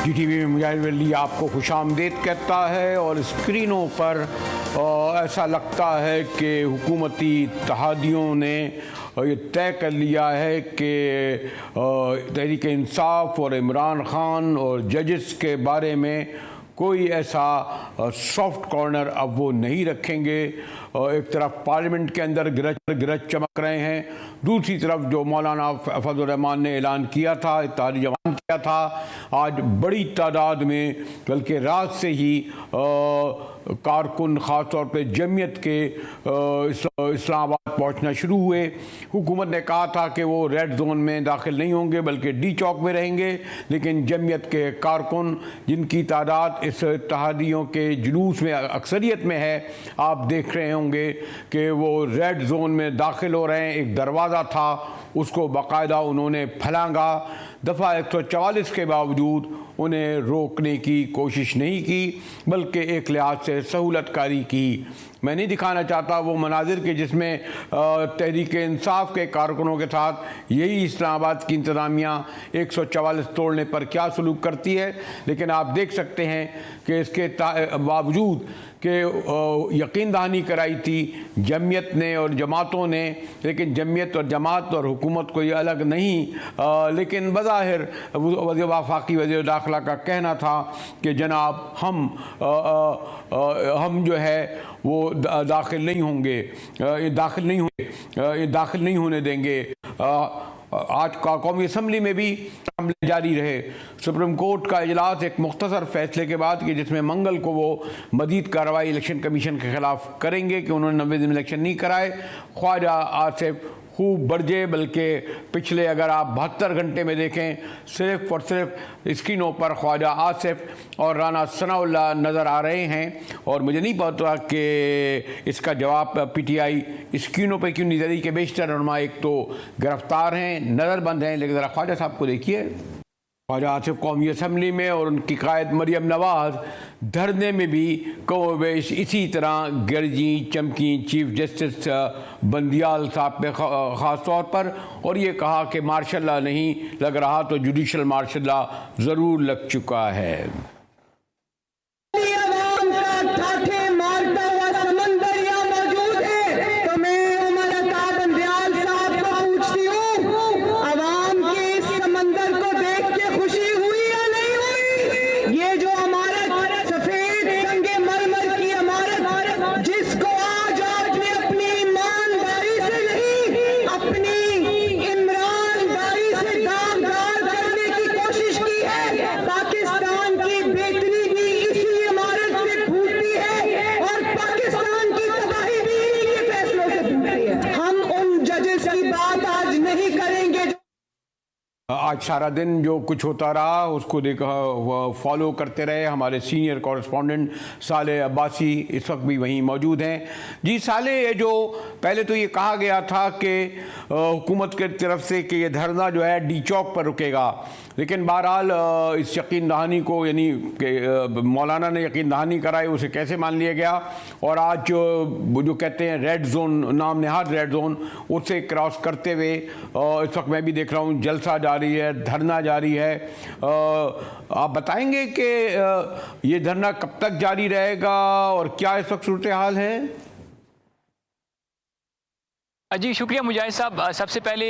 GTV में मुजाहिद वली आपको खुशामदीद कहता है और स्क्रीनों पर ऐसा लगता है कि हुकूमती इत्तेहादियों ने ये तय कर लिया है कि तहरीक इंसाफ और इमरान खान और जजेस के बारे में कोई ऐसा सॉफ्ट कॉर्नर अब वो नहीं रखेंगे। एक तरफ पार्लियामेंट के अंदर गिरज चमक रहे हैं, दूसरी तरफ जो मौलाना फजल रहमान ने ऐलान किया था, इत्तेहादी जवान किया था, आज बड़ी तादाद में बल्कि रात से ही कारकुन ख़ास तौर पे जमीयत के इस्लामाबाद पहुंचना शुरू हुए। हुकूमत ने कहा था कि वो रेड जोन में दाखिल नहीं होंगे बल्कि डी चौक में रहेंगे, लेकिन जमीयत के कारकुन जिनकी तादाद इस इत्तेहादियों के जुलूस में अक्सरियत में है, आप देख रहे होंगे कि वो रेड जोन में दाखिल हो रहे हैं। एक दरवाज़ा था, उसको बाकायदा उन्होंने फलांगा। दफ़ा 144 के बावजूद उन्हें रोकने की कोशिश नहीं की, बल्कि एक लिहाज से सहूलतकारी की। मैं नहीं दिखाना चाहता वो मनाजिर के जिसमें तहरीक इंसाफ के कारकुनों के साथ यही इस्लामाबाद की इंतज़ामिया 144 तोड़ने पर क्या सलूक करती है, लेकिन आप देख सकते हैं कि इसके बावजूद कि यकीन दहानी कराई थी जमीयत ने और जमातों ने, लेकिन जमीयत और जमात और हुकूमत कोई अलग नहीं। लेकिन बज़ाहिर वफाकी वज़ीर दाखिला का कहना था कि जनाब हम जो है वो दाखिल नहीं होंगे, दाखिल नहीं होने देंगे। आज का कौमी असम्बली में भी मामले जारी रहे। सुप्रीम कोर्ट का इजलास एक मुख्तसर फैसले के बाद कि जिसमें मंगल को वो मजीद कार्रवाई इलेक्शन कमीशन के खिलाफ करेंगे कि उन्होंने 90 दिन इलेक्शन नहीं कराए। ख्वाजा आसिफ खूब बरजे, बल्कि पिछले अगर आप 72 घंटे में देखें सिर्फ और सिर्फ स्क्रीनों पर ख्वाजा आसिफ और राना सनाउल्लाह नज़र आ रहे हैं। और मुझे नहीं पता कि इसका जवाब PTI स्क्रीनों पर क्यों नहीं दे रही कि बेशतर उलमा एक तो गिरफ्तार हैं, नज़रबंद हैं, लेकिन ज़रा ख्वाजा साहब को देखिए। ख्वाजा आसिफ कौमी असम्बली में और उनकी कायद मरियम नवाज़ धरने में भी कमोबेश इसी तरह गरजी चमकी चीफ जस्टिस बंदियाल साहब पे ख़ास तौर पर, और ये कहा कि मार्शल लॉ नहीं लग रहा तो जुडिशल मार्शल लॉ ज़रूर लग चुका है। आज सारा दिन जो कुछ होता रहा उसको देखा फॉलो करते रहे हमारे सीनियर कॉरेस्पॉन्डेंट साले अब्बासी इस वक्त भी वहीं मौजूद हैं। जी साले, ये जो पहले तो ये कहा गया था कि हुकूमत की तरफ से कि ये धरना जो है डी चौक पर रुकेगा, लेकिन बहरहाल इस यकीन दहानी को यानी कि मौलाना ने यकीन दहानी कराई उसे कैसे मान लिया गया, और आज जो कहते हैं रेड जोन, नाम नहाद रेड जोन, उससे क्रॉस करते हुए इस वक्त मैं भी देख रहा हूँ जलसा जारी है, धरना जारी है। आप बताएंगे कि ये धरना कब तक जारी रहेगा और क्या इस वक्त सूरत हाल है? जी शुक्रिया मुजाहिद साहब। सबसे पहले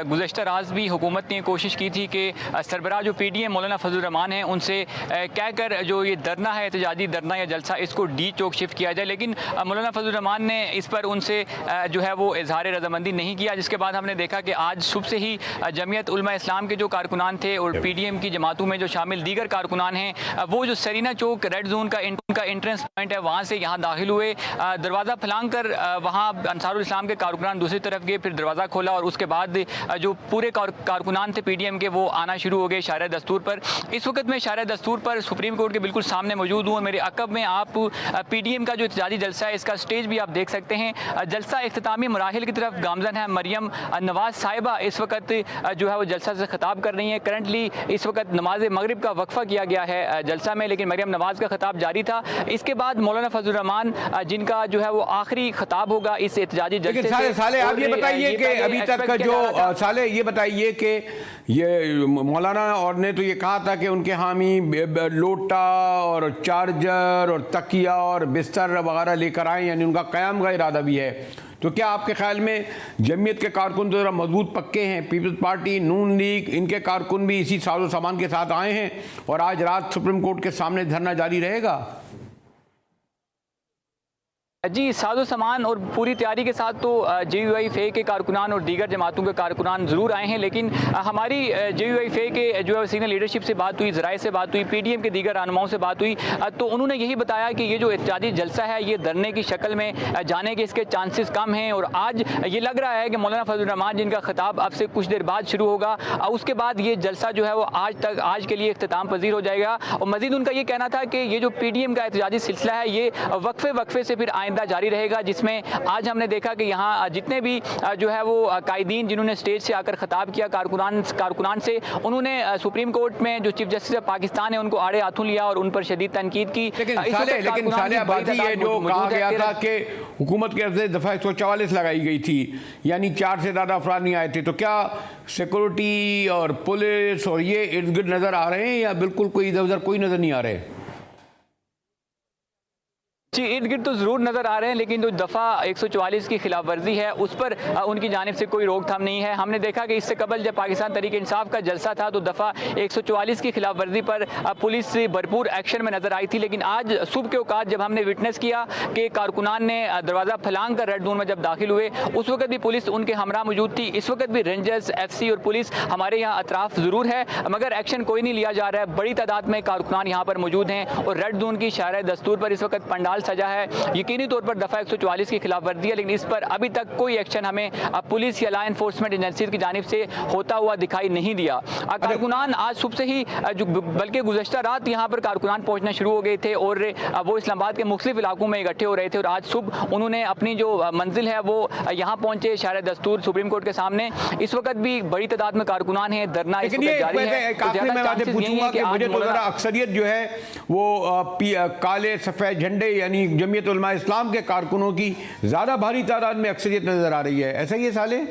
गुज़श्ता रात भी हुकूमत ने कोशिश की थी कि सरबराह जो PDM मौलाना फजल रहमान हैं उनसे कहकर जो ये धरना है, एहतजाजी धरना या जलसा, इसको डी चौक शिफ्ट किया जाए, लेकिन मौलाना फजल रहमान ने इस पर उनसे जो है वो इजहार रजामंदी नहीं किया। जिसके बाद हमने देखा कि आज सुबह से ही जमीयत उलमा इस्लाम के जो कारकुनान थे और PDM की जमातों में जो शामिल दीगर कारकुनान हैं, वो जो सरीना चौक रेड जोन का एंट्रेंस पॉइंट है वहाँ से यहाँ दाखिल हुए। दरवाज़ा फलांग कर वहाँ अंसारुल इस्लाम के कारकुनान दूसरी तरफ गए, फिर दरवाज़ा खोला और उसके बाद जो पूरे कारकुनान थे PDM के वो आना शुरू हो गए शारे दस्तूर पर। इस वक्त मैं शारे दस्तूर पर सुप्रीम कोर्ट के बिल्कुल सामने मौजूद हूँ और मेरे अकब में आप PDM का जो एहतजाजी जलसा है इसका स्टेज भी आप देख सकते हैं। जलसा इख्तितामी मराहिल की तरफ गामजन है। मरियम नवाज साहिबा इस वक्त जो है वो जलसा से खिताब कर रही हैं। करंटली इस वक्त नमाज मगरिब का वक्फा किया गया है जलसा में, लेकिन मरियम नवाज का खिताब जारी था। इसके बाद मौलाना फजल रहमान जिनका जो है वो आखिरी खिताब होगा इस एहतजाजी जलसे से। साले आप ये बताइए कि अभी तक जो साले ये बताइए कि ये मौलाना और ने तो ये कहा था कि उनके हामी लोटा और चार्जर और तकिया और बिस्तर वगैरह लेकर आए, यानी उनका क़याम का इरादा भी है। तो क्या आपके ख्याल में जमीयत के कारकुन तो ज़रा मजबूत पक्के हैं, पीपल्स पार्टी, नून लीग, इनके कारकुन भी इसी साजो सामान के साथ आए हैं और आज रात सुप्रीम कोर्ट के सामने धरना जारी रहेगा? जी, साजो सामान और पूरी तैयारी के साथ तो JUI-FA के कारकुनान और दीगर जमातों के कारकुनान ज़रूर आए हैं, लेकिन हमारी JUI-FA के जो है सीनियर लीडरशिप से बात हुई, ज़राए से बात हुई, PDM के दीगर रहनुमाओं से बात हुई, तो उन्होंने यही बताया कि ये जो एहतजाजी जलसा है ये धरने की शक्ल में जाने के इसके चांसेस कम हैं। और आज ये लग रहा है कि मौलाना फजलुर रहमान जिनका खिताब अब से कुछ देर बाद शुरू होगा, उसके बाद ये जलसा जो है वो आज के लिए इख्तिताम पजीर हो जाएगा। और मजीद उनका ये कहना था कि ये जो PDM का एहतजाजी सिलसिला है ये वक्फे से फिर आइंदा जारी रहेगा, जिसमें आज हमने देखा कि यहाँ जितने भी जो है वो कायदीन जिन्होंने स्टेज से आकर खिताब किया कारकुनान से, उन्होंने सुप्रीम कोर्ट में जो चीफ जस्टिस ऑफ पाकिस्तान है उनको आड़े हाथों लिया और उन पर शदीद तनकीद की। लेकिन साले आबादी है जो कहा गया था कि हुकूमत के अर्ज़ दफ़ा 144 लगाई गई थी, यानी 4 से ज़्यादा अफराद नहीं आए थे, तो क्या सिक्योरिटी और पुलिस और ये इर्द गिर्द नज़र आ रहे हैं या बिल्कुल कोई इधर उधर कोई नज़र नहीं आ रहे? जी, इर्द गिर्द तो ज़रूर नज़र आ रहे हैं, लेकिन जो दफ़ा 144 की खिलाफ वर्जी है उस पर उनकी जानिब से कोई रोकथाम नहीं है। हमने देखा कि इससे कबल जब पाकिस्तान तहरीक इंसाफ का जलसा था तो दफ़ा 144 की खिलाफ वर्जी पर पुलिस भरपूर एक्शन में नज़र आई थी, लेकिन आज सुबह के औकात जब हमने विटनेस किया कि कारकुनान ने दरवाज़ा फलांग कर रेड जोन में जब दाखिल हुए, उस वक्त भी पुलिस उनके हमरा मौजूद थी। इस वक्त भी रेंजर्स, FC और पुलिस हमारे यहाँ अतराफ ज़रूर है, मगर एक्शन कोई नहीं लिया जा रहा है। बड़ी तादाद में कारकुनान यहाँ पर मौजूद हैं और रेड जोन की शायर दस्तूर पर इस वक्त पंडाल सजा है। यकीनी तौर पर दफ़ा 144 की खिलाफ वर्जी है, लेकिन इस पर अभी तक कोई एक्शन हमें पुलिस या लॉ एनफोर्समेंट एजेंसी की जानिब से होता हुआ दिखाई नहीं दिया। कारकुनान आज सुबह से ही बल्कि गुज़श्ता रात यहाँ पर कारकुनान पहुँचना शुरू हो गए थे और वो इस्लामाबाद के मुख्तलिफ इलाकों में इकट्ठे हो रहे थे और आज सुबह उन्होंने अपनी जो मंजिल है वो यहाँ पहुँचे, शायर दस्तूर सुप्रीम कोर्ट के सामने। इस वक्त भी बड़ी तादाद में कारकुनान है, धरना इस वक्त जारी है। मुझे तो ज़रा अक्सरियत जो है वो काले सफ़ेद झंडे यानी जमीयत उलमा इस्लाम के कारकुनों की ज़्यादा भारी तादाद में अक्सरियत नज़र आ रही है, ऐसा ही है साले?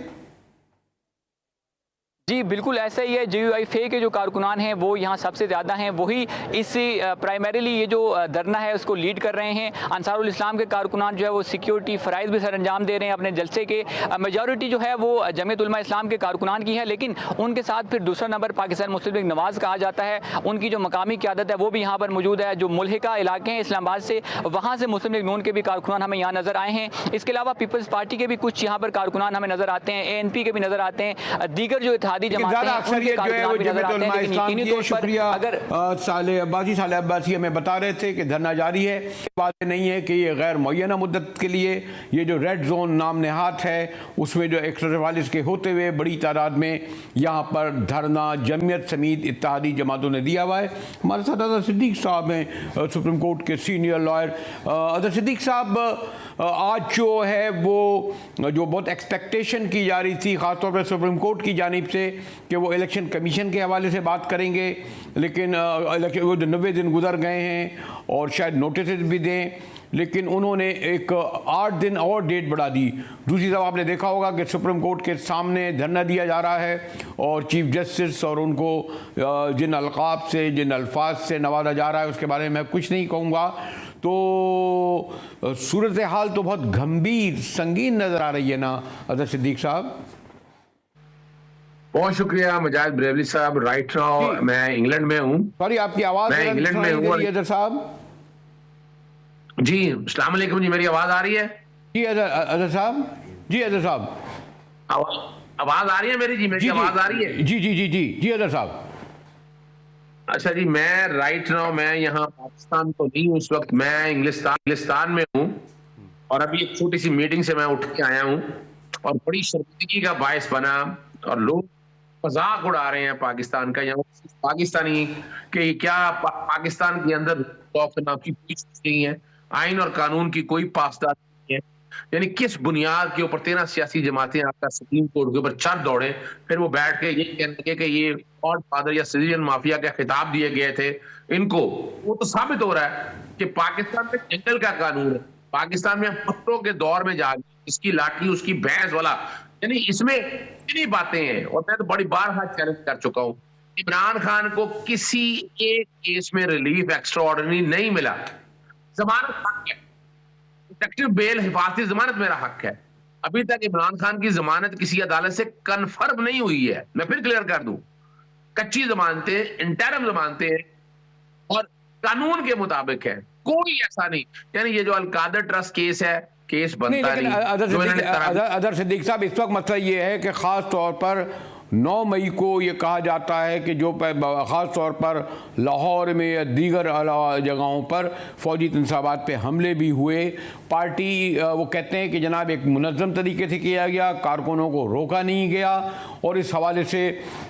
जी बिल्कुल ऐसा ही है। JUI-FA के जो कारकुनान हैं वो यहाँ सबसे ज़्यादा हैं, वही इस प्राइमरीली ये जो धरना है उसको लीड कर रहे हैं। अंसारुल इस्लाम के कारकुनान जो है वो सिक्योरिटी फ़राइज़ भी सर अंजाम दे रहे हैं अपने जलसे के। मेजॉरिटी जो है वो जमीयत उलमा इस्लाम के कारकुनान की है, लेकिन उनके साथ फिर दूसरा नंबर पाकिस्तान मुस्लिम लीग नवाज़ कहा जाता है, उनकी जो मकामी क़यादत है वो भी यहाँ पर मौजूद है। जो मुल्हिका इलाके हैं इस्लामाबाद से, वहाँ से मुस्लिम लीग नून के भी कारकुनान हमें यहाँ नज़र आए हैं। इसके अलावा पीपल्स पार्टी के भी कुछ यहाँ पर कारकुनान हमें नज़र आते हैं, ANP के भी नज़र आते हैं, दीगर जो ज़्यादा अक्सरियत जो है वो जमीयत उलमा इस्लाम की है। शुक्रिया साले अब्बासी हमें बता रहे थे कि धरना जारी है। बात नहीं है कि ये गैर मुअय्यना मुद्दत के लिए ये जो रेड जोन नाम नेहात है उसमें जो 144 के होते हुए बड़ी तादाद में यहाँ पर धरना जमीयत समेत इत्तेहादी जमातों ने दिया हुआ है। हमारे साथ अजहर सिद्दीक साहब हैं, सुप्रीम कोर्ट के सीनियर लॉयर। अजहर सिद्दीक साहब, आज जो है वो जो बहुत एक्सपेक्टेशन की जा रही थी ख़ासतौर पर सुप्रीम कोर्ट की जानिब से कि वो इलेक्शन कमीशन के हवाले से बात करेंगे, लेकिन वो 90 दिन गुजर गए हैं और शायद नोटिस भी दें, लेकिन उन्होंने एक 8 दिन और डेट बढ़ा दी। दूसरी तरफ आपने देखा होगा कि सुप्रीम कोर्ट के सामने धरना दिया जा रहा है और चीफ जस्टिस और उनको जिन अलक़ाब से, जिन अल्फाज से नवाजा जा रहा है उसके बारे में मैं कुछ नहीं कहूँगा। तो सूरत हाल तो बहुत गंभीर संगीन नज़र आ रही है ना अजहर सिद्दीक साहब? बहुत शुक्रिया मुजाहिद ब्रेवली साहब। राइट नाउ मैं इंग्लैंड में हूँ। सॉरी, आपकी आवाज़ मैं इंग्लैंड में हूँ अजहर साहब। जी अस्सलाम वालेकुम जी, मेरी आवाज़ आ रही है? जी अजहर साहब, जी अजहर साहब आवाज़ आ रही है मेरी? जी मेरी आवाज़ आ रही है? जी जी जी जी जी अजहर साहब। अच्छा जी, मैं राइट नाउ मैं यहाँ पाकिस्तान तो नहीं हूँ इस वक्त, मैं इंग्लिस्तान में हूँ और अभी एक छोटी सी मीटिंग से मैं उठ के आया हूँ और बड़ी शर्मिंदगी का बायस बना और लोग मजाक उड़ा रहे हैं पाकिस्तान का। यहाँ पाकिस्तानी के क्या पाकिस्तान के अंदर की कोई चीज नहीं है, आइन और कानून की कोई पासदार नहीं है। यानी किस बुनियाद के ऊपर 13 सियासी जमातें आपका सुप्रीम कोर्ट के ऊपर चढ़ दौड़े, फिर वो बैठ के ये कहने लगे कि ये गॉड फादर या सिविलियन माफिया के खिताब दिए गए थे इनको। वो तो साबित हो रहा है कि पाकिस्तान में जंगल का कानून है, पाकिस्तान में हम पत्थरों के दौर में जा गए। इसकी लाठी उसकी भैंस वाला, यानी इसमें इतनी बातें हैं। और मैं तो बड़ी बार चैलेंज कर चुका हूं, इमरान खान को किसी एक केस में रिलीफ एक्स्ट्राऑर्डिनरी नहीं मिला। जमानत हक है, प्रोटेक्टिव बेल हिफाजती जमानत मेरा हक है। अभी तक इमरान खान की जमानत किसी अदालत से कन्फर्म नहीं हुई है। मैं फिर क्लियर कर दूं, कच्ची जमानतें, इंटरम जमानतें और कानून के मुताबिक है, कोई ऐसा नहीं। यानी ये जो अलकादर ट्रस्ट केस है, केस नहीं, बनता लेकिन नहीं। अदर सिद्दीक साहब, इस वक्त मसला ये है कि ख़ास तौर पर 9 मई को ये कहा जाता है कि जो ख़ास तौर पर लाहौर में या दीगर जगहों पर फ़ौजी तंसाबात पे हमले भी हुए। पार्टी वो कहते हैं कि जनाब एक मुनज़्ज़म तरीके से किया गया, कारकुनों को रोका नहीं गया, और इस हवाले से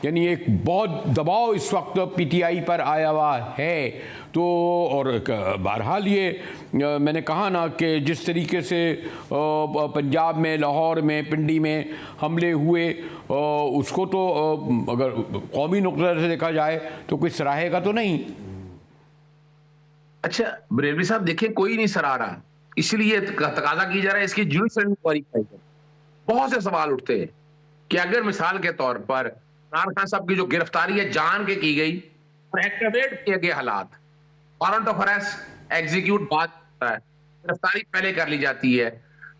यानी एक बहुत दबाव इस वक्त PTI पर आया हुआ है। तो और बहरहाल ये मैंने कहा ना कि जिस तरीके से पंजाब में, लाहौर में, पिंडी में हमले हुए, उसको तो अगर कौमी नुक्ते से देखा जाए तो कोई सराहेगा तो नहीं। अच्छा बरेलवी साहब, देखिए कोई नहीं सराह रहा, इसलिए तकाजा की जा रहा है इसकी जुडिशियल इंक्वायरी कराई जाए। बहुत से सवाल उठते हैं कि अगर मिसाल के तौर पर इमरान खान साहब की जो गिरफ्तारी है जान के की गई और एक्टिवेट किए गए हालात, वारंट ऑफ अरेस्ट एग्जीक्यूट बाद होता है, गिरफ्तारी पहले कर ली जाती है।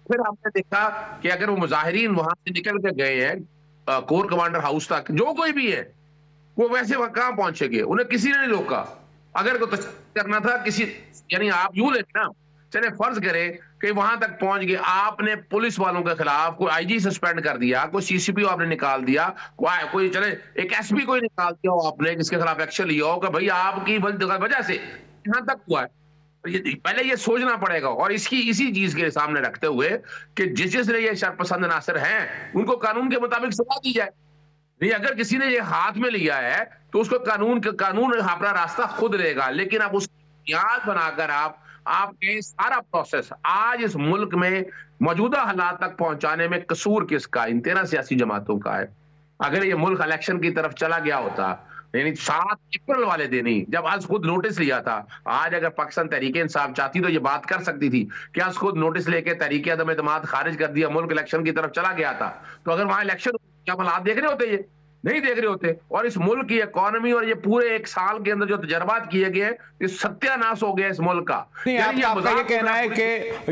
फिर हमने देखा कि अगर वो मुजाहिरीन वहां से निकल के गए हैं कोर कमांडर हाउस तक, जो कोई भी है, वो वैसे वहां कहां पहुंचेंगे, उन्हें किसी ने नहीं रोका। अगर को करना था किसी, यानी आप यूं लेते ना, चले फर्ज करें कि वहां तक पहुंच गए, आपने पुलिस वालों के खिलाफ कोई IG सस्पेंड कर दिया, कोई CCP आपने निकाल दिया, कोई चले एक SP कोई निकाल दिया हो आपने, जिसके खिलाफ एक्शन लिया हो कि भाई आपकी वजह से यहां तक हुआ है, पहले ये सोचना पड़ेगा। और इसी चीज के सामने रखते हुए कि जिसने ये शरपसंद नासिर हैं उनको कानून के मुताबिक सजा दी जाए। नहीं, अगर किसी ने ये हाथ में लिया है तो उसको कानून अपना रास्ता खुद लेगा। लेकिन अब उस बुनियाद बनाकर आपके सारा प्रोसेस आज इस मुल्क में मौजूदा हालात तक पहुंचाने में कसूर किसका? इन 13 सियासी जमातों का है। अगर ये मुल्क इलेक्शन की तरफ चला गया होता, यानी 7 अप्रैल वाले दिन ही जब आज खुद नोटिस लिया था, आज अगर पाकिस्तान तहरीक इंसाफ चाहती तो ये बात कर सकती थी कि आज खुद नोटिस लेके तहरीक अदम एतमाद खारिज कर दिया, मुल्क इलेक्शन की तरफ चला गया था, तो अगर वहां इलेक्शन क्या हालात देख रहे होते, ये नहीं देख रहे होते। और इस मुल्क की इकोनॉमी और ये पूरे एक साल के अंदर जो तजर्बात किए गए, ये सत्यानाश हो गया इस मुल्क का। नहीं, आपका ये कहना है कि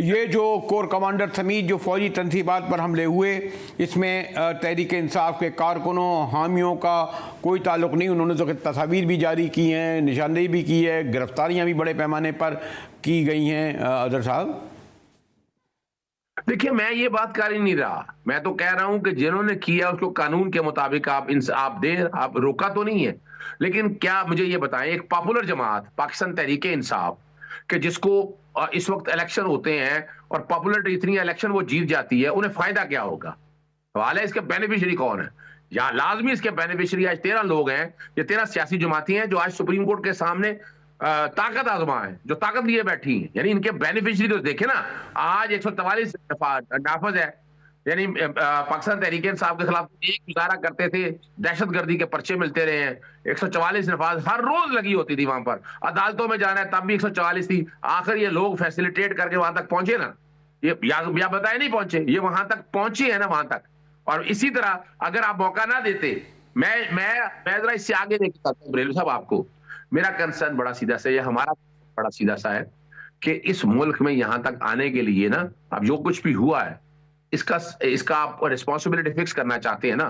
ये जो कोर कमांडर समेत जो फौजी तंसीबात पर हमले हुए, इसमें तहरीक इंसाफ के कारकुनों, हामियों का कोई ताल्लुक नहीं। उन्होंने तो तस्वीर भी जारी की हैं, निशानदेही भी की है, गिरफ्तारियां भी बड़े पैमाने पर की गई हैं। अदर साहब देखिए, मैं ये बात कर ही नहीं रहा, मैं तो कह रहा हूं कि जिन्होंने किया उसको कानून के मुताबिक आप दें, आप रोका तो नहीं है। लेकिन क्या मुझे ये बताएं, एक पॉपुलर जमात पाकिस्तान तहरीक इंसाफ के जिसको इस वक्त इलेक्शन होते हैं और पॉपुलरिटी इतनी इलेक्शन वो जीत जाती है, उन्हें फायदा क्या होगा? सवाल है इसके बेनिफिशियरी कौन है? या लाजमी इसके बेनिफिशियरी आज 13 लोग हैं, ये 13 सियासी जमाती हैं जो आज सुप्रीम कोर्ट के सामने ताकत आजमा है, जो ताकत लिए बैठी है। यानी इनके बेनिफिशियरी तो देखे ना, आज 144 नाफज है, यानी पाकिस्तान तहरीक इंसाफ के खिलाफ एक गुजारा करते थे, दहशतगर्दी के पर्चे मिलते रहे हैं, 144 नफाज हर रोज लगी होती थी वहां पर। अदालतों में जाना है तब भी 144 थी। आखिर ये लोग फैसिलिटेट करके वहां तक पहुंचे ना, ये या बताए नहीं पहुंचे, ये वहां तक पहुंचे है ना वहां तक। और इसी तरह अगर आप मौका ना देते, मैं जरा इससे आगे लेके चलता हूं बरेलवी साहब आपको। मेरा कंसर्न बड़ा सीधा सा, ये हमारा बड़ा सीधा सा है कि इस मुल्क में यहां तक आने के लिए ना, अब जो कुछ भी हुआ है इसका आप रिस्पॉन्सिबिलिटी फिक्स करना चाहते हैं ना,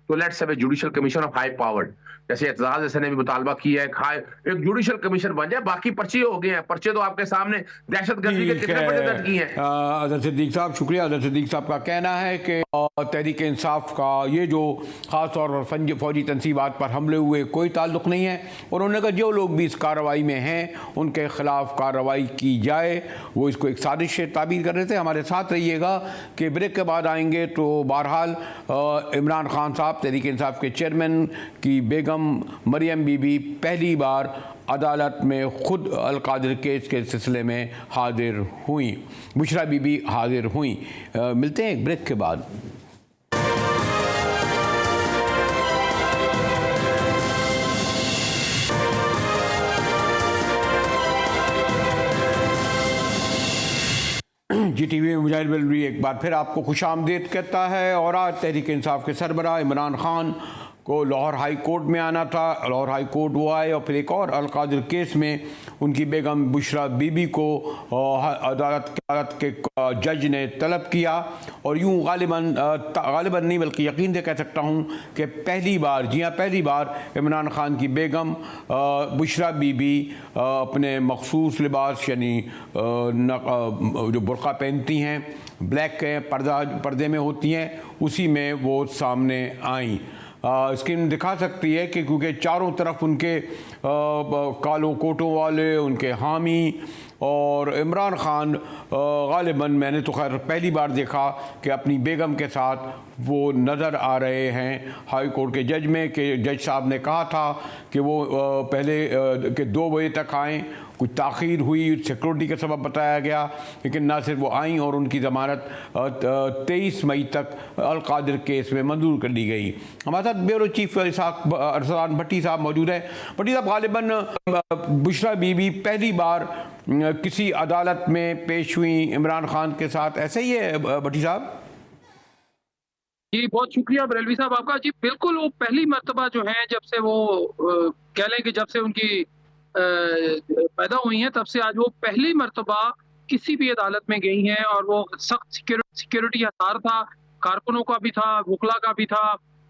तो let's have a judicial commission of high powered, जैसे एतजाज जैसे ने भी मुतालबा किया है, एक जुडिशियल कमीशन बन जाए। बाकी पर्चे हो गए हैं, पर्चे तो आपके सामने दहशतगर्दी के कितने पर्चे दर्ज किए हैं। अदर सिद्दीक साहब शुक्रिया। अदर सिद्दीक साहब का कहना है कि तहरीक इंसाफ का ये जो ख़ास तौर पर फौजी तंसीबात पर हमले हुए कोई ताल्लुक़ नहीं है। उन्होंने कहा जो लोग भी इस कार्रवाई में हैं उनके ख़िलाफ़ कार्रवाई की जाए। वो इसको एक साजिश से ताबीर कर रहे थे। हमारे साथ रहिएगा कि ब्रेक के बाद आएंगे तो बहरहाल इमरान खान साहब तहरीक इंसाफ के चेयरमैन की बेगम मरियम बीबी पहली बार अदालत में खुद अलकादिर केस के सिलसिले में हाजिर हुई, बुशरा बीबी हाजिर हुई। मिलते हैं एक ब्रेक के बाद। जी NDTV में मुजाहिद बलवी एक बार फिर आपको खुशामदीद कहता है। और आज तहरीक इंसाफ के सरबराह इमरान खान को लाहौर हाई कोर्ट में आना था। लाहौर हाई कोर्ट वो आए और फिर एक और अलकादिर केस में उनकी बेगम बुशरा बीबी को अदालत के जज ने तलब किया। और यूँ गालिबन नहीं बल्कि यकीन से कह सकता हूँ कि पहली बार, जी हाँ पहली बार, इमरान खान की बेगम बुशरा बीबी अपने मखसूस लिबास यानी जो बुर्का पहनती हैं, ब्लैक के पर्दे में होती हैं, उसी में वो सामने आईं। स्क्रीन दिखा सकती है कि क्योंकि चारों तरफ उनके कालों कोटों वाले, उनके हामी और इमरान खान गालिबन मैंने तो खैर पहली बार देखा कि अपनी बेगम के साथ वो नज़र आ रहे हैं हाई कोर्ट के जज में, कि जज साहब ने कहा था कि वो पहले के 2 बजे तक आएँ। कुछ ताख़ीर हुई, सिक्योरिटी का सबब बताया गया, लेकिन ना सिर्फ वो आईं और उनकी ज़मानत 23 मई तक अलकादिर केस में मंजूर कर दी गई। हमारे साथ ब्यूरो चीफ अरसलान भट्टी साहब मौजूद हैं। भट्टी साहब, गालिबन बुशरा बीबी पहली बार किसी अदालत में पेश हुई इमरान खान के साथ, ऐसा ही है भट्टी साहब? जी बहुत शुक्रिया बरेलवी साहब आपका। जी बिल्कुल, वो पहली मर्तबा जो है जब से वो कह लें कि जब से उनकी पैदा हुई हैं तब से आज वो पहली मर्तबा किसी भी अदालत में गई हैं। और वो सख्त सिक्योरिटी हसार था, कारकुनों का भी था, वकला का भी था,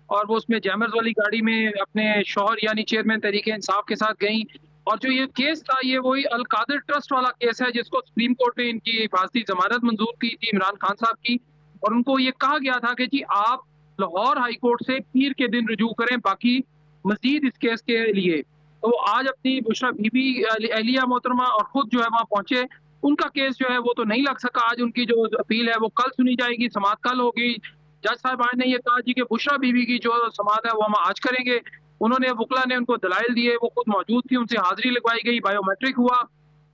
और वो उसमें जैमर्स वाली गाड़ी में अपने शौहर यानी चेयरमैन तहरीक इंसाफ के साथ गई। और जो ये केस था ये वही अलकादिर ट्रस्ट वाला केस है जिसको सुप्रीम कोर्ट ने इनकी हिफाजती जमानत मंजूर की थी इमरान खान साहब की। और उनको ये कहा गया था कि जी आप लाहौर हाई कोर्ट से पीर के दिन रुजू करें बाकी मजीद इस केस के लिए। तो आज अपनी बुशरा बीबी एहलिया मोहतरमा और खुद जो है वहाँ पहुंचे। उनका केस जो है वो तो नहीं लग सका। आज उनकी जो अपील है वो कल सुनी जाएगी, समाअत कल होगी। जज साहब ने ये कहा जी कि बुशरा बीबी की जो समाअत है वो हम आज करेंगे। उन्होंने, वकला ने उनको दलाइल दिए, वो खुद मौजूद थी, उनसे हाजिरी लगवाई गई, बायोमेट्रिक हुआ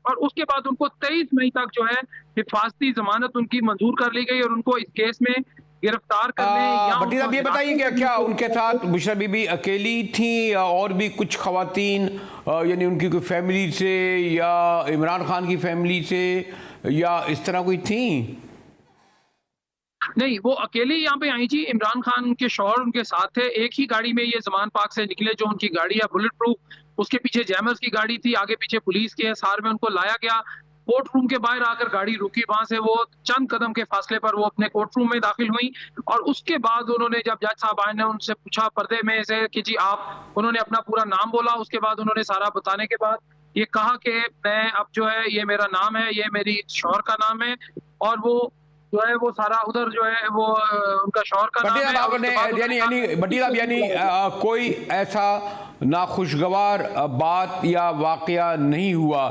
और उसके बाद उनको 23 मई तक जो है हिफाजती जमानत उनकी मंजूर कर ली गई और उनको इस केस में गिरफ्तार करने। भट्टी साहब ये बताइए क्या उनके साथ बुशरा बीबी अकेली थी या और भी कुछ खवातीन, यानी उनकी कोई फैमिली से या इमरान खान की फैमिली से या इस तरह कोई थी? नहीं, वो अकेले यहाँ पे आई जी। इमरान खान के शौहर उनके साथ थे। एक ही गाड़ी में ये जमान पार्क से निकले, जो उनकी गाड़ी है बुलेट प्रूफ, उसके पीछे जैमर्स की गाड़ी थी, आगे पीछे पुलिस के सार में उनको लाया गया। कोर्ट रूम के बाहर आकर गाड़ी रुकी, वहां से वो चंद कदम के फासले पर वो अपने कोर्ट रूम में दाखिल हुई। और उसके बाद उन्होंने, जब जज साहब आए ने उनसे पूछा पर्दे में से कि जी आप, उन्होंने अपना पूरा नाम बोला। उसके बाद उन्होंने सारा बताने के बाद ये कहा कि मैं अब जो है ये मेरा नाम है, ये मेरी शौहर का नाम है, और वो जो है वो सारा उधर जो है वो उनका शौहर का नाम है। यानी कोई ऐसा नाखुशगवार बात या वाकया नहीं हुआ,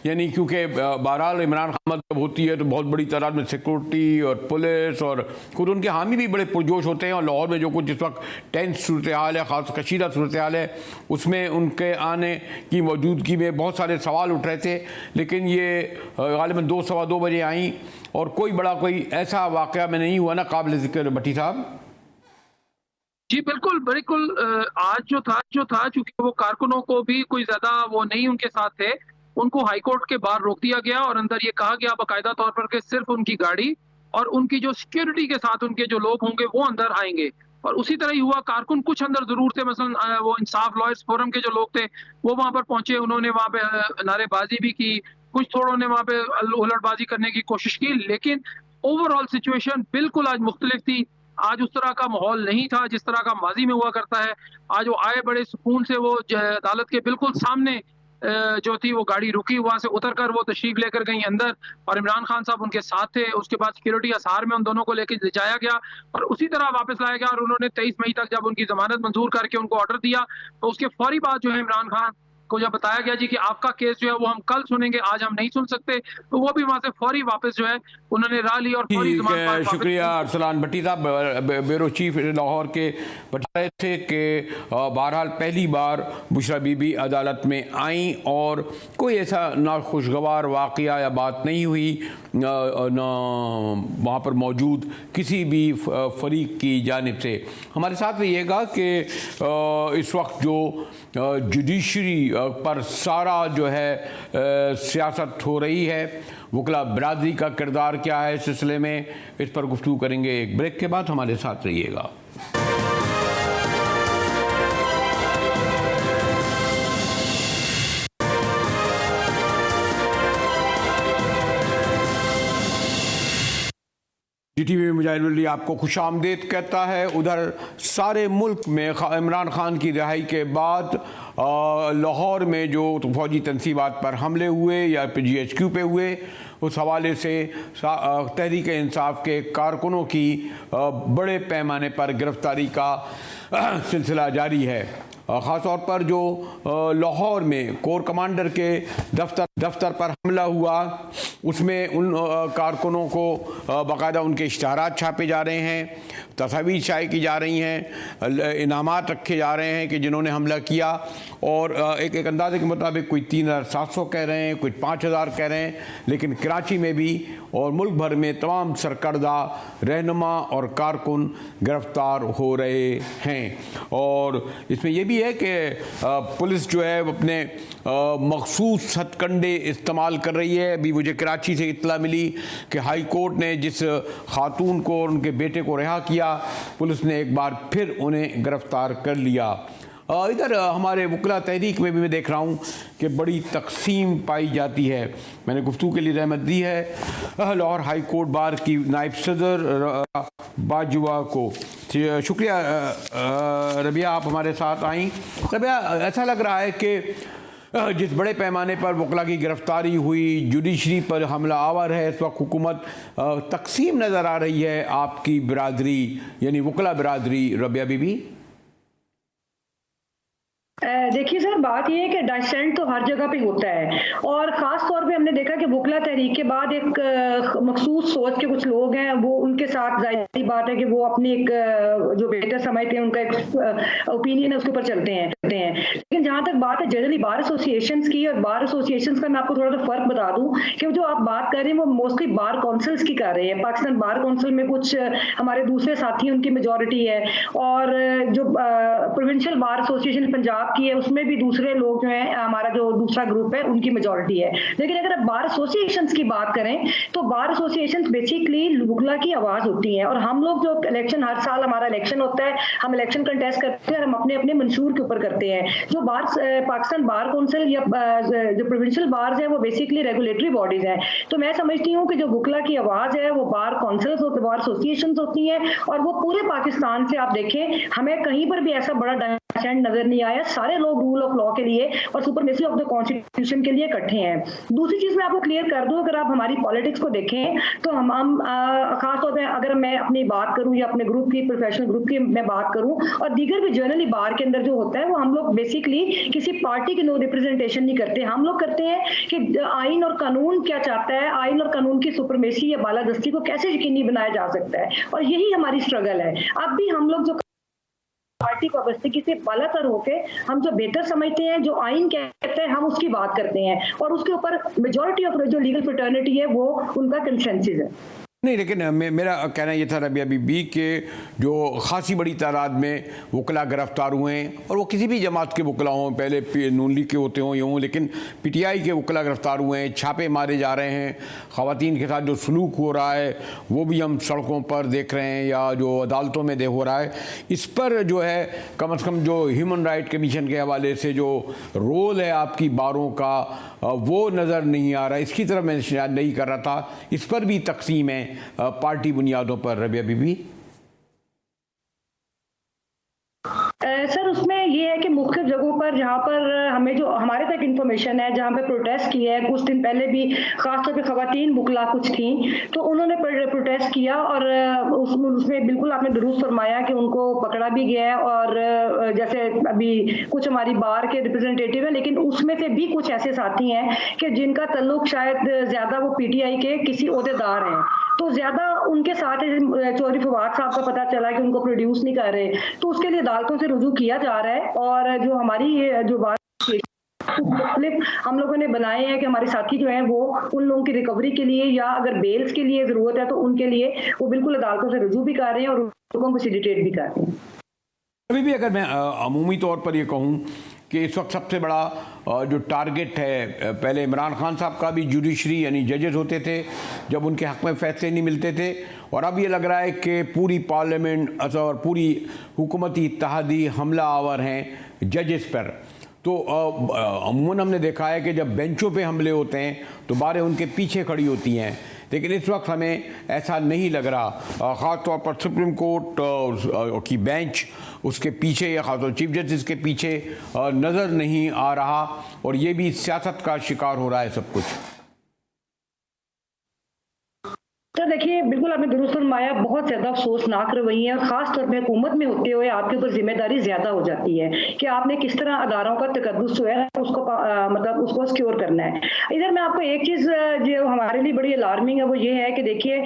यानी क्योंकि बहरहाल इमरान खान जब होती है तो बहुत बड़ी तादाद में सिक्योरिटी और पुलिस और खुद उनके हामी भी बड़े पुरजोश होते हैं। और लाहौर में जो कुछ इस वक्त टेंस सूरत हाल है, ख़ास कशीदा सूरत हाल है, उसमें उनके आने की मौजूदगी में बहुत सारे सवाल उठ रहे थे। लेकिन ये गालिबन 2 सवा 2 बजे आई और कोई बड़ा कोई ऐसा वाकया में नहीं हुआ ना काबिल जिक्र भट्टी साहब? जी बिल्कुल बिल्कुल। आज जो था चूंकि वो कारकुनों को भी कोई ज्यादा वो नहीं उनके साथ थे, उनको हाईकोर्ट के बाहर रोक दिया गया और अंदर ये कहा गया बाकायदा तौर पर कि सिर्फ उनकी गाड़ी और उनकी जो सिक्योरिटी के साथ उनके जो लोग होंगे वो अंदर आएंगे। और उसी तरह ही हुआ। कारकुन कुछ अंदर जरूर थे, मसलन वो इंसाफ लॉयर्स फोरम के जो लोग थे वो वहां पर पहुंचे, उन्होंने वहां पे नारेबाजी भी की, कुछ थोड़ों ने वहां पे उलटबाजी करने की कोशिश की। लेकिन ओवरऑल सिचुएशन बिल्कुल आज मुख्तलिफ थी। आज उस तरह का माहौल नहीं था जिस तरह का माजी में हुआ करता है। आज वो आए बड़े सुकून से, वो अदालत के बिल्कुल सामने जो थी वो गाड़ी रुकी, वहां से उतरकर वो तशरीफ लेकर गई अंदर और इमरान खान साहब उनके साथ थे। उसके बाद सिक्योरिटी असार में उन दोनों को लेकर ले जाया गया और उसी तरह वापस लाया गया। और उन्होंने 23 मई तक जब उनकी जमानत मंजूर करके उनको ऑर्डर दिया तो उसके फौरी बाद जो है इमरान खान को जब बताया गया जी कि आपका केस जो है वो हम कल सुनेंगे, आज हम नहीं सुन सकते, तो वो भी वहां से फौरी वापस जो है उन्होंने राह ली और फौरी जमानत। शुक्रिया अरसलान भट्टी साहब, ब्यूरो चीफ लाहौर के बता रहे थे कि बहरहाल पहली बार बुशरा बीबी अदालत में आई और कोई ऐसा नाखुशगवार वाकया या बात नहीं हुई न वहाँ पर मौजूद किसी भी फरीक की जानिब से। हमारे साथ रहिएगा कि इस वक्त जो जुडिशरी पर सारा जो है सियासत हो रही है। वकला बरादरी का किरदार क्या है इस सिलसिले में, इस पर गुफ्तगू करेंगे एक ब्रेक के बाद। हमारे साथ रहिएगा। GTV मुजाहिद वली आपको खुशामदीद कहता है। उधर सारे मुल्क में इमरान खान की रिहाई के बाद लाहौर में जो फौजी तनसीबात पर हमले हुए या GHQ पे हुए, उस हवाले से तहरीक इंसाफ के कारकुनों की बड़े पैमाने पर गिरफ्तारी का सिलसिला जारी है। ख़ास तौर पर जो लाहौर में कोर कमांडर के दफ्तर पर हमला हुआ, उसमें उन कारकुनों को बाकायदा उनके इश्तहारात छापे जा रहे हैं, तस्वीर शाये की जा रही हैं, इनामात रखे जा रहे हैं कि जिन्होंने हमला किया। और एक अंदाजे के मुताबिक कोई 3700 कह रहे हैं, कोई 5000 कह रहे हैं। लेकिन कराची में भी और मुल्क भर में तमाम सरकर्दा रहनुमा और कारकुन गिरफ्तार हो रहे हैं। और इसमें यह भी है कि पुलिस जो है अपने मखसूस हथकंडे इस्तेमाल कर रही है। अभी मुझे कराची से इत्तला मिली कि हाई कोर्ट ने जिस खातून को और उनके बेटे को रिहा किया, पुलिस ने एक बार फिर उन्हें गिरफ्तार कर लिया। इधर हमारे वकला तहरीक में भी मैं देख रहा हूँ कि बड़ी तकसीम पाई जाती है। मैंने गुफ्तगू के लिए रहमत दी है लाहौर हाई कोर्ट बार की नायब सदर बाजवा को। शुक्रिया रबिया, आप हमारे साथ आई। रबिया, ऐसा लग रहा है कि जिस बड़े पैमाने पर वकला की गिरफ्तारी हुई, जुडिशरी पर हमला आवर है, इस वक्त हुकूमत तकसीम नज़र आ रही है आपकी बिरादरी यानी वकला बिरादरी। रबिया बीबी, देखिए सर, बात यह है कि डाइसेंट तो हर जगह पे होता है, और ख़ास तौर पे हमने देखा कि वकला तहरीक के बाद एक मखसूस सोच के कुछ लोग हैं, वो उनके साथ जाहिर बात है कि वो अपनी एक जो बेहतर समझते हैं, उनका एक ओपिनियन है, उसके ऊपर चलते हैं। लेकिन जहाँ तक बात है जनरली बार एसोसिएशंस की, और बार एसोसिएशंस का मैं आपको थोड़ा सा फ़र्क बता दूँ कि जो आप बात कर रहे हैं वो मोस्टली बार काउंसिल्स की कर रहे हैं। पाकिस्तान बार काउंसिल में कुछ हमारे दूसरे साथी, उनकी मेजॉरिटी है, और जो प्रोविंशियल बार एसोसिएशन पंजाब की है, उसमें भी दूसरे लोग जो हैं, हमारा जो दूसरा ग्रुप है, उनकी मेजॉरिटी है। लेकिन अगर आप बार एसोसिएशंस की बात करें तो बार एसोसिएशंस बेसिकली वकला की आवाज़ होती हैं। और हम लोग जो इलेक्शन, हर साल हमारा इलेक्शन होता है, हम इलेक्शन कंटेस्ट करते हैं, हम अपने अपने मंशूर के ऊपर करते हैं। जो बार पाकिस्तान बार काउंसिल या जो प्रोविंशियल बार्स हैं, वो बेसिकली रेगुलेटरी बॉडीज हैं। तो मैं समझती हूँ कि जो वकला की आवाज़ है वो बार काउंसिल्स होते, बार एसोसिएशंस होती हैं, और वो पूरे पाकिस्तान से आप देखें, हमें कहीं पर भी ऐसा बड़ा डाइसेंट नजर नहीं आया। सारे लोग रूल ऑफ लॉ के लिए और सुपरमेसी ऑफ द कॉन्स्टिट्यूशन के लिए इकट्ठे हैं। दूसरी चीज मैं आपको क्लियर कर दूं, अगर आप हमारी पॉलिटिक्स को देखें तो हम खासतौर पर अगर मैं अपनी बात करूं या अपने ग्रुप की, प्रोफेशनल ग्रुप की मैं बात करूं, और दीगर भी जनरली बार के अंदर जो होता है, वो हम लोग बेसिकली किसी पार्टी की नो रिप्रेजेंटेशन नहीं करते। हम लोग करते हैं कि आइन और कानून क्या चाहता है, आइन और कानून की सुपरमेसी या बालादस्ती को कैसे यकीनी बनाया जा सकता है, और यही हमारी स्ट्रगल है। अब भी हम लोग जो पार्टी वाबस्तगी से बालातर होके हम जो बेहतर समझते हैं, जो आइन कहते हैं, हम उसकी बात करते हैं, और उसके ऊपर मेजॉरिटी ऑफ जो लीगल फ्रेटर्निटी है वो उनका कंसेंसस है। नहीं, लेकिन मेरा कहना ये था रबिया बीबी के जो खासी बड़ी तादाद में वकला गिरफ्तार हुए हैं, और वो किसी भी जमात के वकला हों, पहले नून लीग के होते हों या हों, लेकिन PTI के वकला गिरफ्तार हुए हैं, छापे मारे जा रहे हैं, ख़वातीन के साथ जो सलूक हो रहा है वो भी हम सड़कों पर देख रहे हैं या जो अदालतों में हो रहा है। इस पर जो है कम से कम जो ह्यूमन राइट कमीशन के हवाले से जो रोल है आपकी बारों का, वो नज़र नहीं आ रहा। इसकी तरफ मैं इशारा नहीं कर रहा था। इस पर भी तकसीम है पार्टी बुनियादों पर। रबिया बीबी, सर उसमें ये है कि मुख्तलिफ जगहों पर जहाँ पर हमें जो हमारे तक इंफॉर्मेशन है, जहाँ पे प्रोटेस्ट किया है, कुछ दिन पहले भी खासतौर पे खवातीन वकला कुछ थी, तो उन्होंने प्रोटेस्ट किया, और उसमें बिल्कुल आपने दुरुस्त फरमाया कि उनको पकड़ा भी गया है। और जैसे अभी कुछ हमारी बार के रिप्रेजेंटेटिव है, लेकिन उसमें से भी कुछ ऐसे साथी हैं कि जिनका तल्लुक शायद ज्यादा वो PTI के किसी ओहदेदार हैं, तो ज्यादा उनके साथ चौधरी फवाद साहब का पता चला कि उनको प्रोड्यूस नहीं कर रहे, तो उसके लिए अदालतों से रुजू किया जा रहा है। और जो हमारी जो बात हम लोगों ने बनाए हैं कि हमारे साथी जो हैं वो उन लोगों की रिकवरी के लिए या अगर बेल्स के लिए जरूरत है तो उनके लिए वो बिल्कुल अदालतों से रुजू भी कर रहे हैं और उन लोगों को फैसिलिटेट भी कर रहे हैं। अभी भी अगर मैं अमूमी तौर पर ये कहूँ कि इस वक्त सबसे बड़ा जो टारगेट है, पहले इमरान खान साहब का भी जुडिशरी यानी जजेस होते थे जब उनके हक़ में फैसले नहीं मिलते थे, और अब ये लग रहा है कि पूरी पार्लियामेंट और पूरी हुकूमती इत्तेहादी हमला आवर हैं जजेस पर। तो अमूमन हमने देखा है कि जब बेंचों पे हमले होते हैं तो बारें उनके पीछे खड़ी होती हैं, लेकिन इस वक्त हमें ऐसा नहीं लग रहा। ख़ास तौर पर सुप्रीम कोर्ट की बेंच उसके पीछे या ख़ासतौर चीफ जस्टिस के पीछे नज़र नहीं आ रहा, और ये भी सियासत का शिकार हो रहा है सब कुछ। तो देखिए, बिल्कुल आपने दुरुस्त फरमाया, बहुत ज़्यादा अफसोसनाक रवैया, और ख़ास तौर पे हुकूमत में होते हुए आपके ऊपर जिम्मेदारी ज़्यादा हो जाती है कि आपने किस तरह अदारों का तकद्दुस जो है उसको मतलब उसको सिक्योर करना है। इधर मैं आपको एक चीज़ जो हमारे लिए बड़ी अलार्मिंग है वो ये है कि देखिए,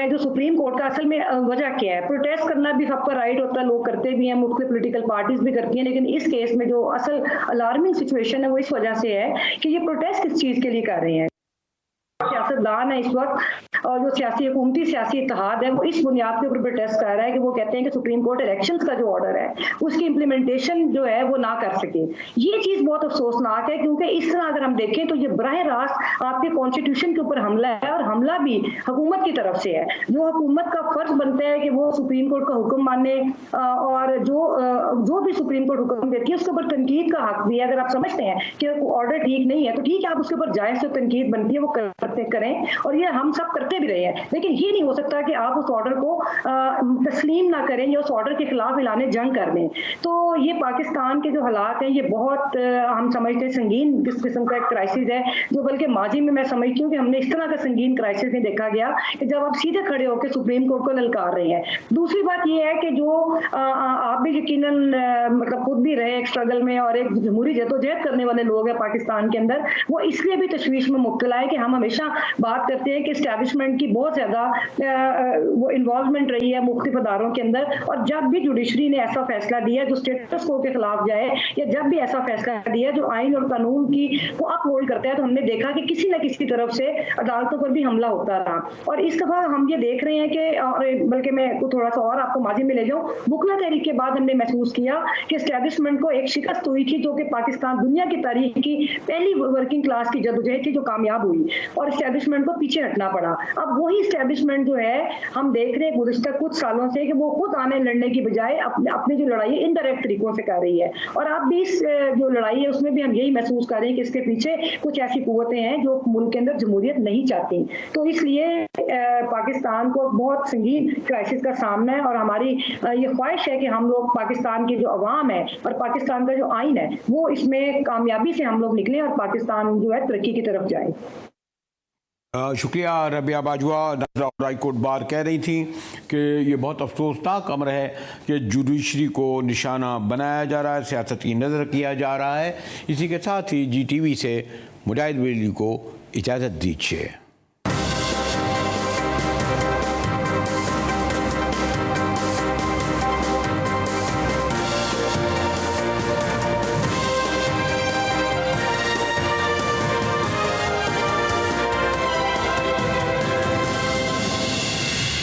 जो सुप्रीम कोर्ट का असल में वजह क्या है। प्रोटेस्ट करना भी सबका राइट होता है, लोग करते भी हैं, मुख्तलिफ पोलिटिकल पार्टीज भी करती हैं, लेकिन इस केस में जो असल अलार्मिंग सिचुएशन है वो इस वजह से है कि ये प्रोटेस्ट किस चीज़ के लिए कर रहे हैं। सियासतदान है इस वक्त, और जो सियासी हुकूमती सियासी इत्तेहाद है वो इस बुनियाद के ऊपर प्रोटेस्ट कर रहा है कि वो कहते हैं कि सुप्रीम कोर्ट इलेक्शंस का जो ऑर्डर है उसकी इम्प्लीमेंटेशन जो है वो ना कर सके। ये चीज़ बहुत अफसोसनाक है, क्योंकि इस तरह अगर हम देखें तो ये बराह रास्त आपके कॉन्स्टिट्यूशन के ऊपर हमला है, और हमला भी हुकूमत की तरफ से है। जो हुकूमत का फर्ज बनता है कि वो सुप्रीम कोर्ट का हुक्म माने, और जो भी सुप्रीम कोर्ट हुक्म देती है उसके ऊपर तनकीद का हक भी है। अगर आप समझते हैं कि ऑर्डर ठीक नहीं है तो ठीक है, आप उसके ऊपर जायज़ से तनकीद बनती है वो करें, और ये हम सब करते भी रहे हैं, लेकिन ये नहीं हो सकता कि आप उस ऑर्डर को तस्लीम ना करें या उस ऑर्डर के खिलाफ ऐलान जंग कर दें। तो ये पाकिस्तान के जो हालात हैं ये बहुत हम समझते हैं संगीन किस्म का एक क्राइसिस है, जो बल्कि माजी में मैं समझती हूँ कि हमने इस तरह का संगीन क्राइसिस नहीं देखा गया कि जब आप सीधे खड़े होकर सुप्रीम कोर्ट को ललकार रहे हैं। दूसरी बात ये है कि जो आप भी यकीनन मतलब खुद भी रहे एक स्ट्रगल में, और एक जमहूरी जद्दोजहद करने वाले लोग हैं पाकिस्तान के अंदर, वो इसलिए भी तशवीश में मुब्तला है कि हम हमेशा बात करते हैं कि एस्टैब्लिशमेंट की बहुत ज़्यादा वो इन्वॉल्वमेंट रही है मुख्तलिफ अदारों के अंदर, और जब भी जुडिशरी ने ऐसा फैसला दिया जो स्टेटस को के खिलाफ जाए, या जब भी ऐसा फैसला दिया जो आइन और कानून की वो अपहोल्ड करता है, तो हमने देखा कि किसी न किसी तरफ से अदालतों पर भी हमला होता रहा। और इस दफ़ा हम ये देख रहे हैं कि बल्कि मैं थोड़ा सा और आपको माजी में ले जाऊँ, बुकला तहरीक के बाद हमने महसूस किया कि एस्टैब्लिशमेंट को एक शिकस्त हुई थी, जो कि पाकिस्तान दुनिया की तारीख की पहली वर्किंग क्लास की जद्दोजहद थी जो कामयाब हुई, और एस्टैब्लिशमेंट को पीछे हटना पड़ा। अब वही एस्टैब्लिशमेंट जो है हम देख रहे हैं गुज़िश्ता कुछ सालों से कि वो खुद आने लड़ने की बजाय अपनी जो लड़ाई है इनडायरेक्ट तरीकों से कर रही है, और अब भी इस जो लड़ाई है उसमें भी हम यही महसूस कर रहे हैं कि इसके पीछे कुछ ऐसी कुव्वतें हैं जो मुल्क के अंदर जमहूरियत नहीं चाहती। तो इसलिए पाकिस्तान को बहुत संगीन क्राइसिस का सामना है, और हमारी ये ख्वाहिश है कि हम लोग पाकिस्तान की जो अवाम है और पाकिस्तान का जो आइन है वो इसमें कामयाबी से हम लोग निकलें और पाकिस्तान जो है तरक्की की तरफ जाए। शुक्रिया। Rabia Bajwa high court bar कह रही थी कि ये बहुत अफसोसनाक अमर है कि जुडिशरी को निशाना बनाया जा रहा है, सियासत की नज़र किया जा रहा है। इसी के साथ ही GTV से मुजाहिद बेली को इजाज़त दीजिए।